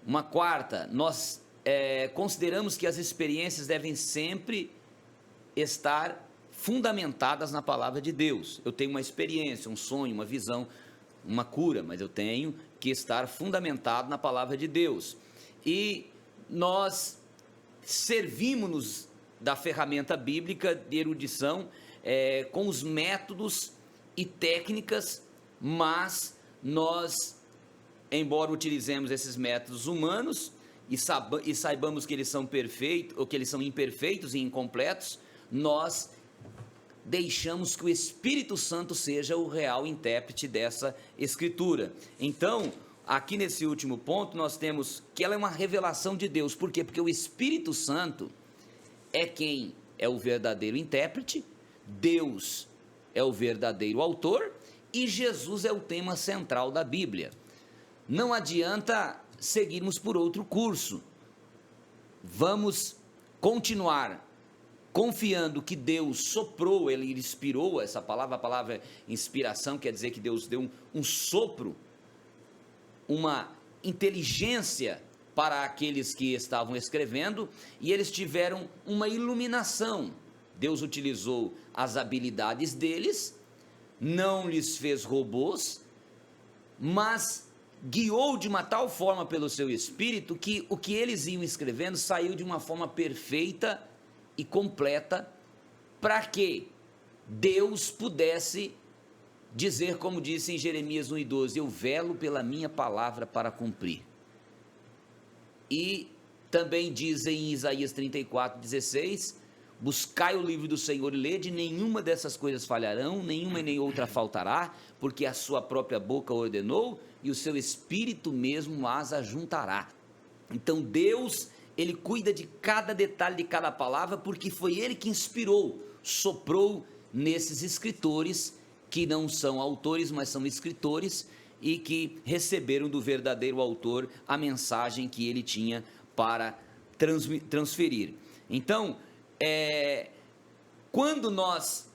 S2: Uma quarta, nós consideramos que as experiências devem sempre estar fundamentadas na palavra de Deus. Eu tenho uma experiência, um sonho, uma visão, uma cura, mas eu tenho que estar fundamentado na palavra de Deus. E nós servimos-nos da ferramenta bíblica de erudição com os métodos e técnicas, mas nós, embora utilizemos esses métodos humanos e saibamos que eles são perfeitos, ou que eles são imperfeitos e incompletos, nós deixamos que o Espírito Santo seja o real intérprete dessa Escritura. Então, aqui nesse último ponto, nós temos que ela é uma revelação de Deus. Por quê? Porque o Espírito Santo é quem é o verdadeiro intérprete, Deus é o verdadeiro autor e Jesus é o tema central da Bíblia. Não adianta seguirmos por outro curso. Vamos continuar confiando que Deus soprou, Ele inspirou essa palavra. A palavra inspiração quer dizer que Deus deu um sopro, uma inteligência para aqueles que estavam escrevendo, e eles tiveram uma iluminação. Deus utilizou as habilidades deles, não lhes fez robôs, mas guiou de uma tal forma pelo seu Espírito que o que eles iam escrevendo saiu de uma forma perfeita e completa, para que Deus pudesse dizer, como disse em Jeremias 1:12, eu velo pela minha palavra para cumprir. E também diz em Isaías 34:16, buscai o livro do Senhor e lede, nenhuma dessas coisas falharão, nenhuma e nem outra faltará, porque a sua própria boca ordenou, e o seu Espírito mesmo as ajuntará. Então Deus, Ele cuida de cada detalhe de cada palavra, porque foi Ele que inspirou, soprou nesses escritores, que não são autores, mas são escritores, e que receberam do verdadeiro autor a mensagem que ele tinha para transferir. Então, quando nós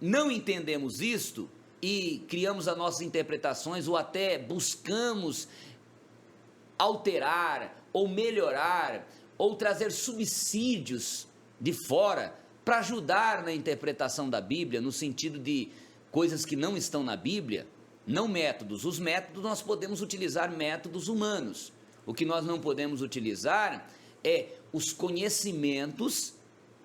S2: não entendemos isto e criamos as nossas interpretações, ou até buscamos alterar ou melhorar ou trazer subsídios de fora para ajudar na interpretação da Bíblia, no sentido de coisas que não estão na Bíblia, não métodos. Os métodos, nós podemos utilizar métodos humanos. O que nós não podemos utilizar é os conhecimentos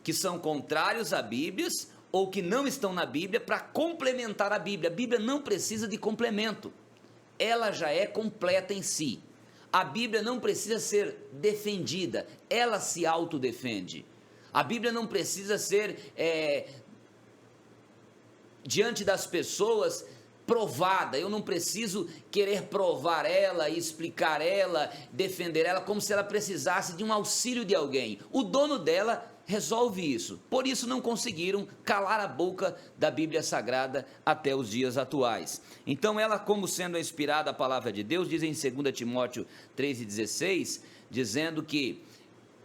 S2: que são contrários à Bíblia ou que não estão na Bíblia para complementar a Bíblia. A Bíblia não precisa de complemento, ela já é completa em si. A Bíblia não precisa ser defendida, ela se autodefende. A Bíblia não precisa ser, diante das pessoas, provada. Eu não preciso querer provar ela, explicar ela, defender ela, como se ela precisasse de um auxílio de alguém. O dono dela resolve isso. Por isso não conseguiram calar a boca da Bíblia Sagrada até os dias atuais. Então ela, como sendo inspirada a palavra de Deus, diz em 2 Timóteo 3,16, dizendo que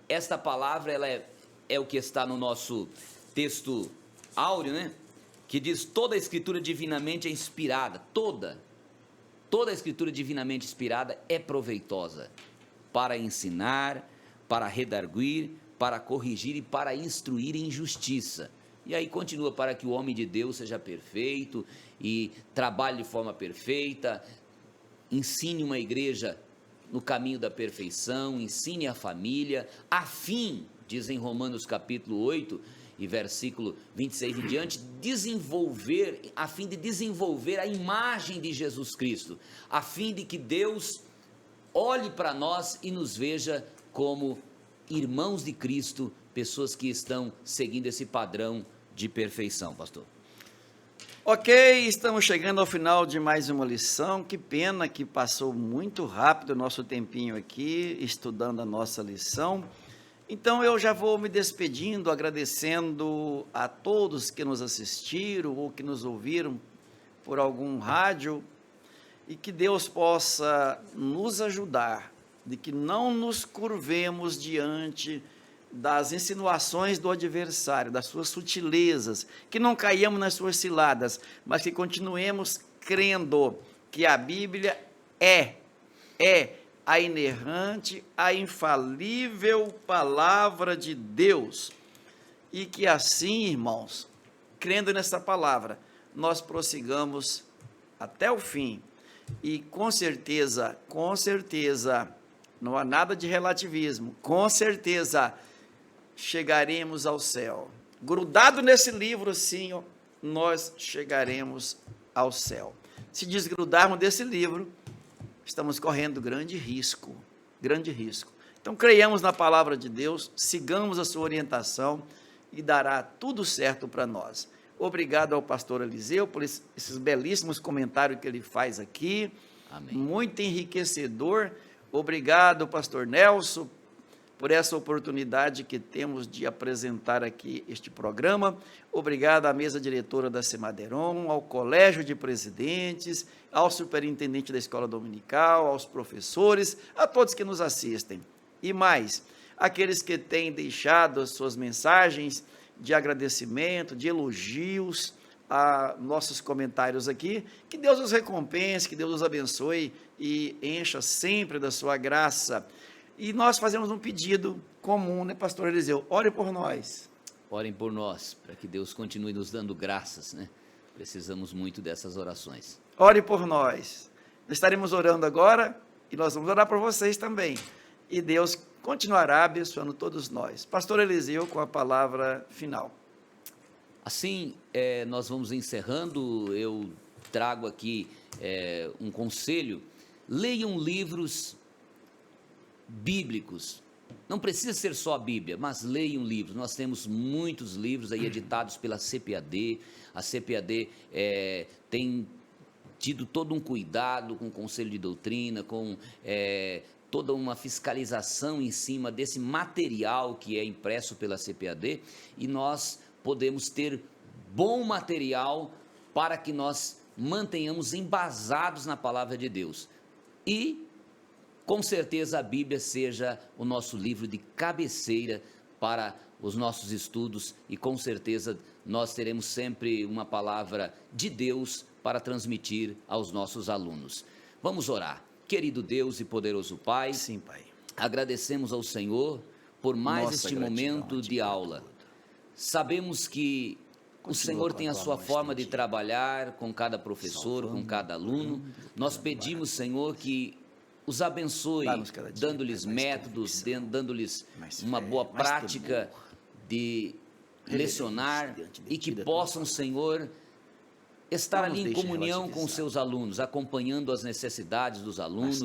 S2: esta palavra ela é o que está no nosso texto áureo, né? que diz: toda a escritura divinamente é inspirada, toda a escritura divinamente inspirada é proveitosa para ensinar, para redarguir, para corrigir e para instruir em justiça. E aí continua: para que o homem de Deus seja perfeito e trabalhe de forma perfeita, ensine uma igreja no caminho da perfeição, ensine a família, a fim, diz em Romanos capítulo 8 e versículo 26 em diante, a fim de desenvolver a imagem de Jesus Cristo, a fim de que Deus olhe para nós e nos veja como irmãos de Cristo, pessoas que estão seguindo esse padrão de perfeição, pastor.
S1: Ok, estamos chegando ao final de mais uma lição. Que pena que passou muito rápido o nosso tempinho aqui, estudando a nossa lição. Então eu já vou me despedindo, agradecendo a todos que nos assistiram ou que nos ouviram por algum rádio, e que Deus possa nos ajudar, de que não nos curvemos diante das insinuações do adversário, das suas sutilezas, que não caiamos nas suas ciladas, mas que continuemos crendo que a Bíblia é a inerrante, a infalível palavra de Deus, e que assim, irmãos, crendo nessa palavra, nós prossigamos até o fim, e com certeza, não há nada de relativismo, com certeza chegaremos ao céu. Grudado nesse livro, sim, ó, nós chegaremos ao céu. Se desgrudarmos desse livro, estamos correndo grande risco. Então, creiamos na palavra de Deus, sigamos a sua orientação e dará tudo certo para nós. Obrigado ao pastor Eliseu por esses belíssimos comentários que ele faz aqui.
S2: Amém.
S1: Muito enriquecedor. Obrigado, pastor Nelson, por essa oportunidade que temos de apresentar aqui este programa. Obrigado à mesa diretora da Semaderon, ao colégio de presidentes, ao superintendente da escola dominical, aos professores, a todos que nos assistem. E mais, aqueles que têm deixado as suas mensagens de agradecimento, de elogios a nossos comentários aqui, que Deus os recompense, que Deus os abençoe e encha sempre da sua graça. E nós fazemos um pedido comum, né, pastor Eliseu? Ore por nós.
S2: Orem por nós, para que Deus continue nos dando graças, né? Precisamos muito dessas orações.
S1: Ore por nós. Estaremos orando agora e nós vamos orar por vocês também. E Deus continuará abençoando todos nós. Pastor Eliseu, com a palavra final.
S2: Assim, nós vamos encerrando. Eu trago aqui um conselho: leiam livros bíblicos. Não precisa ser só a Bíblia, mas leiam livros. Nós temos muitos livros aí editados pela CPAD. A CPAD tem tido todo um cuidado com o Conselho de Doutrina, com toda uma fiscalização em cima desse material que é impresso pela CPAD, e nós podemos ter bom material para que nós mantenhamos embasados na palavra de Deus. E com certeza a Bíblia seja o nosso livro de cabeceira para os nossos estudos, e com certeza nós teremos sempre uma palavra de Deus para transmitir aos nossos alunos. Vamos orar. Querido Deus e poderoso Pai,
S1: sim, Pai,
S2: agradecemos ao Senhor por mais este momento de aula. Sabemos que o Senhor tem a sua forma de trabalhar com cada professor, com cada aluno. Nós pedimos, Senhor, que os abençoe, dando-lhes métodos, dando-lhes uma boa prática de lecionar, e que possam, Senhor, estar ali em comunhão com os seus alunos, acompanhando as necessidades dos alunos,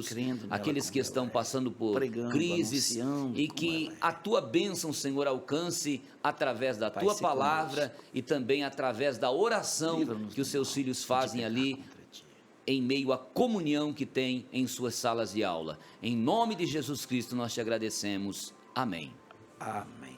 S2: aqueles que estão passando por crises, e que a Tua bênção, Senhor, alcance através da Tua palavra e também através da oração que os seus filhos fazem ali, em meio à comunhão que tem em suas salas de aula. Em nome de Jesus Cristo nós te agradecemos. Amém.
S1: Amém.